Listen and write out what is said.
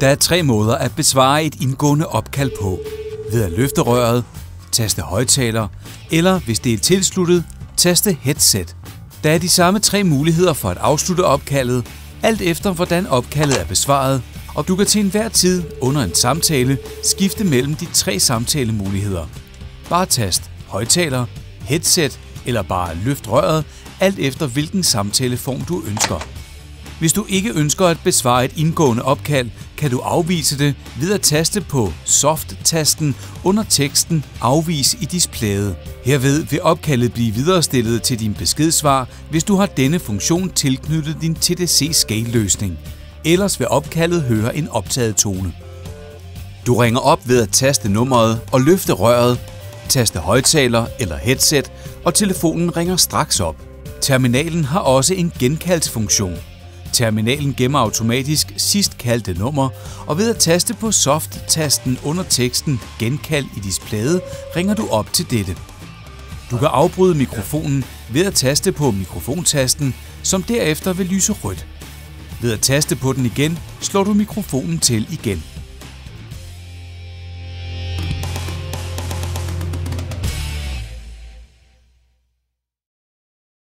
Der er 3 måder at besvare et indgående opkald på. Ved at løfte røret, taste højttaler, eller hvis det er tilsluttet, taste headset. Der er de samme 3 muligheder for at afslutte opkaldet, alt efter hvordan opkaldet er besvaret, og du kan til enhver tid under en samtale skifte mellem de 3 samtalemuligheder. Bare tast højttaler, headset eller bare løft røret, alt efter hvilken samtaleform du ønsker. Hvis du ikke ønsker at besvare et indgående opkald, kan du afvise det ved at taste på Soft-tasten under teksten Afvis i displayet. Herved vil opkaldet blive viderestillet til din beskedsvar, hvis du har denne funktion tilknyttet din TDC Scale-løsning. Ellers vil opkaldet høre en optaget tone. Du ringer op ved at taste nummeret og løfte røret, taste højttaler eller headset, og telefonen ringer straks op. Terminalen har også en genkaldsfunktion. Terminalen gemmer automatisk sidst kaldte nummer, og ved at taste på Soft-tasten under teksten Genkald i displayet, ringer du op til dette. Du kan afbryde mikrofonen ved at taste på mikrofontasten, som derefter vil lyse rødt. Ved at taste på den igen, slår du mikrofonen til igen.